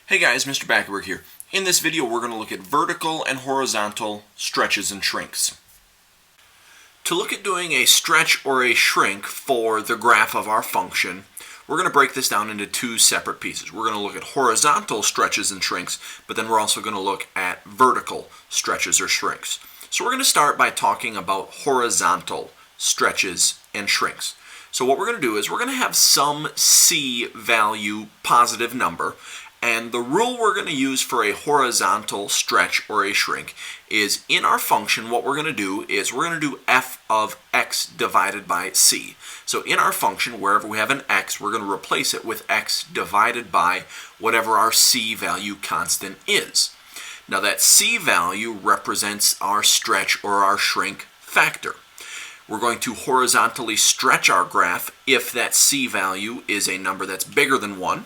Hey guys, Mr. Backerberg here. In this video we're going to look at vertical and horizontal stretches and shrinks. To look at doing a stretch or a shrink for the graph of our function, we're going to break this down into two separate pieces. We're going to look at horizontal stretches and shrinks, but then we're also going to look at vertical stretches or shrinks. So we're going to start by talking about horizontal stretches and shrinks. So what we're going to do is we're going to have some C value positive number, and the rule we're going to use for a horizontal stretch or a shrink is in our function what we're going to do is we're going to do f of x divided by c. So in our function, wherever we have an x, we're going to replace it with x divided by whatever our c value constant is. Now that c value represents our stretch or our shrink factor. We're going to horizontally stretch our graph if that c value is a number that's bigger than 1.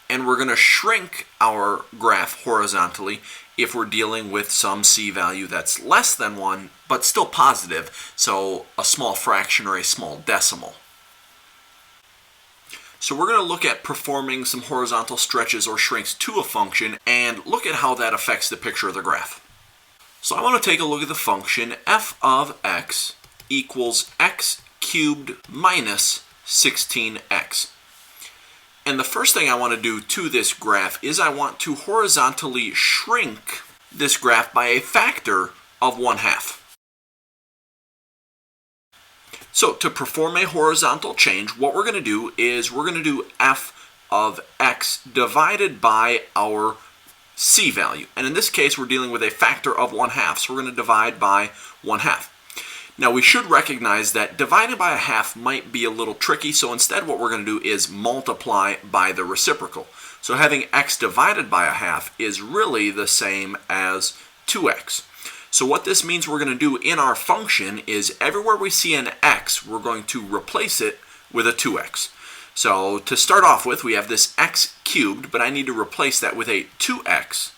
And we're going to shrink our graph horizontally if we're dealing with some c value that's less than 1, but still positive, so a small fraction or a small decimal. So we're going to look at performing some horizontal stretches or shrinks to a function and look at how that affects the picture of the graph. So I want to take a look at the function f of x equals x cubed minus 16x. And the first thing I want to do to this graph is I want to horizontally shrink this graph by a factor of 1/2. So to perform a horizontal change, what we're going to do is we're going to do f of x divided by our c value. And in this case, we're dealing with a factor of 1/2, so we're going to divide by 1/2. Now we should recognize that dividing by a half might be a little tricky, so instead what we're going to do is multiply by the reciprocal. So having x divided by a half is really the same as 2x. So what this means we're going to do in our function is everywhere we see an x, we're going to replace it with a 2x. So to start off with, we have this x cubed, but I need to replace that with a 2x,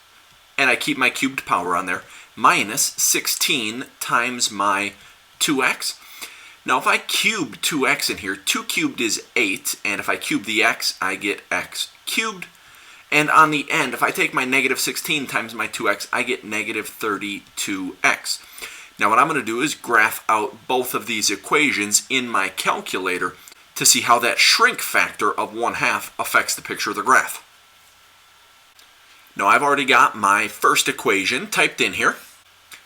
and I keep my cubed power on there, minus 16 times my 2x. Now if I cube 2x in here, 2 cubed is 8, and if I cube the x, I get x cubed. And on the end, if I take my negative 16 times my 2x, I get negative 32x. Now what I'm going to do is graph out both of these equations in my calculator to see how that shrink factor of 1/2 affects the picture of the graph. Now I've already got my first equation typed in here.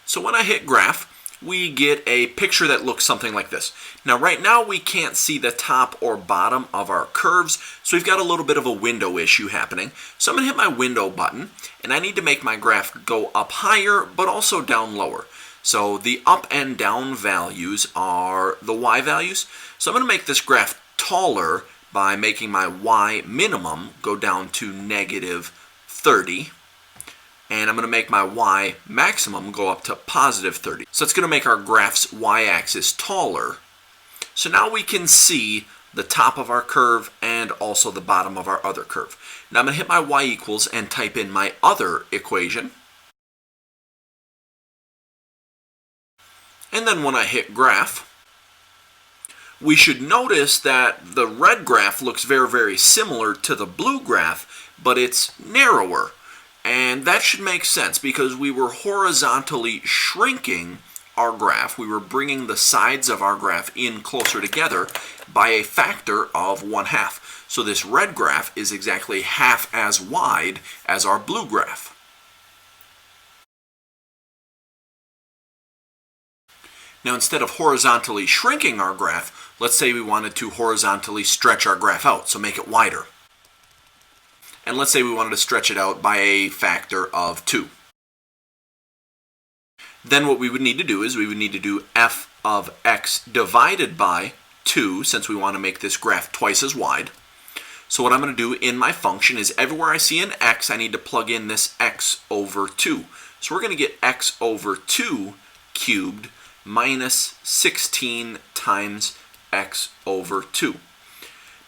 So when I hit graph, we get a picture that looks something like this. Now right now we can't see the top or bottom of our curves, so we've got a little bit of a window issue happening. So I'm going to hit my window button, and I need to make my graph go up higher but also down lower. So the up and down values are the y values. So I'm going to make this graph taller by making my y minimum go down to negative 30. And I'm going to make my y maximum go up to positive 30. So it's going to make our graph's y-axis taller. So now we can see the top of our curve and also the bottom of our other curve. Now I'm going to hit my y equals and type in my other equation. And then when I hit graph, we should notice that the red graph looks very, very similar to the blue graph, but it's narrower. And that should make sense because we were horizontally shrinking our graph. We were bringing the sides of our graph in closer together by a factor of 1/2. So this red graph is exactly half as wide as our blue graph. Now instead of horizontally shrinking our graph, let's say we wanted to horizontally stretch our graph out, so make it wider. And let's say we wanted to stretch it out by a factor of 2. Then what we would need to do is we would need to do f of x divided by 2, since we want to make this graph twice as wide. So what I'm going to do in my function is everywhere I see an x, I need to plug in this x over 2. So we're going to get x over 2 cubed minus 16 times x over 2.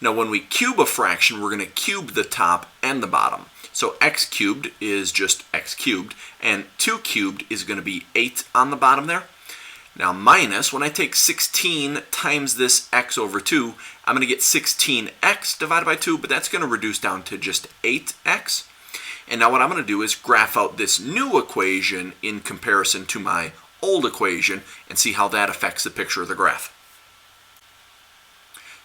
Now when we cube a fraction, we're going to cube the top and the bottom. So x cubed is just x cubed, and 2 cubed is going to be 8 on the bottom there. Now minus, when I take 16 times this x over 2, I'm going to get 16x divided by 2, but that's going to reduce down to just 8x. And now what I'm going to do is graph out this new equation in comparison to my old equation and see how that affects the picture of the graph.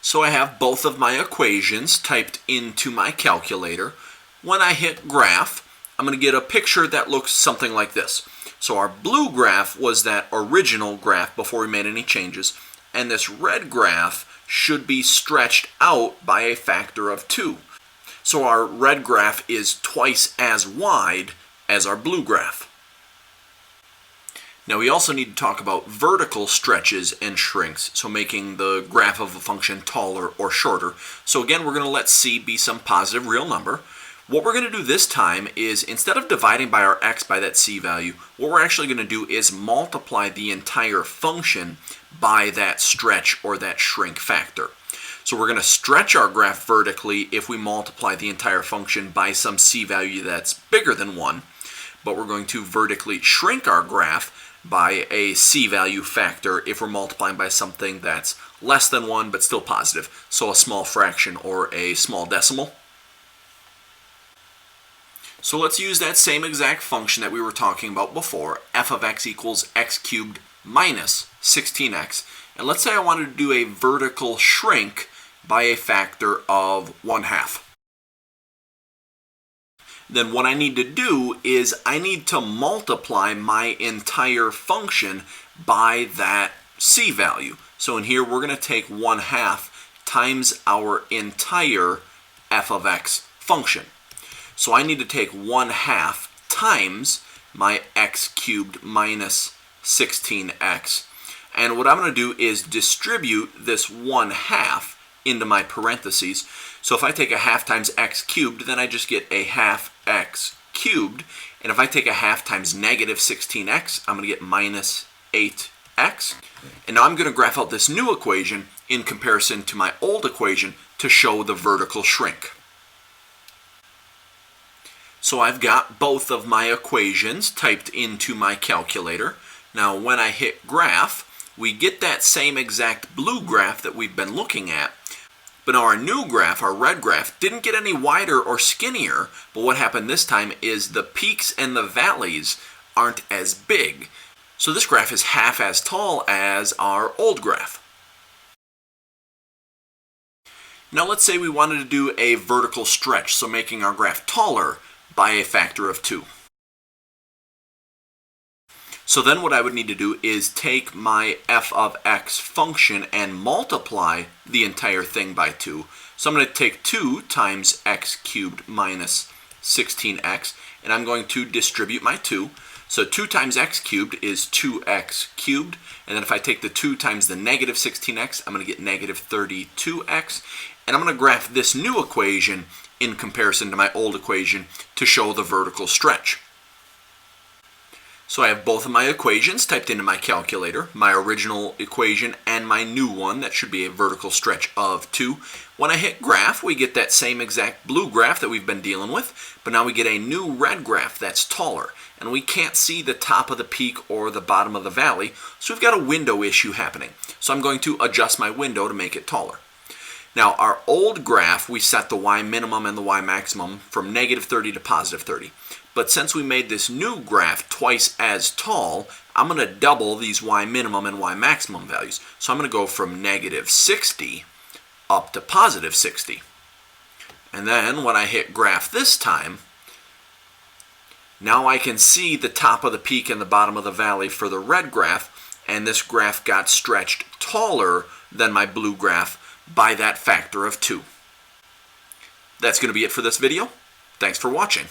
So I have both of my equations typed into my calculator. When I hit graph, I'm going to get a picture that looks something like this. So our blue graph was that original graph before we made any changes, and this red graph should be stretched out by a factor of 2. So our red graph is twice as wide as our blue graph. Now we also need to talk about vertical stretches and shrinks, so making the graph of a function taller or shorter. So again, we're going to let c be some positive real number. What we're going to do this time is, instead of dividing by our x by that c value, what we're actually going to do is multiply the entire function by that stretch or that shrink factor. So we're going to stretch our graph vertically if we multiply the entire function by some c value that's bigger than 1, but we're going to vertically shrink our graph by a c value factor if we're multiplying by something that's less than 1 but still positive, so a small fraction or a small decimal. So let's use that same exact function that we were talking about before, f of x equals x cubed minus 16x, and let's say I wanted to do a vertical shrink by a factor of 1/2. Then what I need to do is I need to multiply my entire function by that c value. So in here we're going to take 1/2 times our entire f of x function. So I need to take 1/2 times my x cubed minus 16x. And what I'm going to do is distribute this 1/2 into my parentheses. So if I take a half times x cubed, then I just get a half x cubed. And if I take a half times negative 16x, I'm going to get minus 8x. And now I'm going to graph out this new equation in comparison to my old equation to show the vertical shrink. So I've got both of my equations typed into my calculator. Now when I hit graph, we get that same exact blue graph that we've been looking at. But now our new graph, our red graph, didn't get any wider or skinnier, but what happened this time is the peaks and the valleys aren't as big. So this graph is half as tall as our old graph. Now let's say we wanted to do a vertical stretch, so making our graph taller by a factor of 2. So then what I would need to do is take my f of x function and multiply the entire thing by 2. So I'm going to take 2 times x cubed minus 16x, and I'm going to distribute my 2. So 2 times x cubed is 2x cubed, and then if I take the 2 times the negative 16x, I'm going to get negative 32x, and I'm going to graph this new equation in comparison to my old equation to show the vertical stretch. So I have both of my equations typed into my calculator, my original equation and my new one that should be a vertical stretch of 2. When I hit graph, we get that same exact blue graph that we've been dealing with, but now we get a new red graph that's taller, and we can't see the top of the peak or the bottom of the valley, so we've got a window issue happening. So I'm going to adjust my window to make it taller. Now our old graph, we set the y minimum and the y maximum from negative 30 to positive 30. But since we made this new graph twice as tall, I'm going to double these y minimum and y maximum values. So I'm going to go from negative 60 up to positive 60. And then when I hit graph this time, now I can see the top of the peak and the bottom of the valley for the red graph, and this graph got stretched taller than my blue graph by that factor of 2. That's going to be it for this video. Thanks for watching.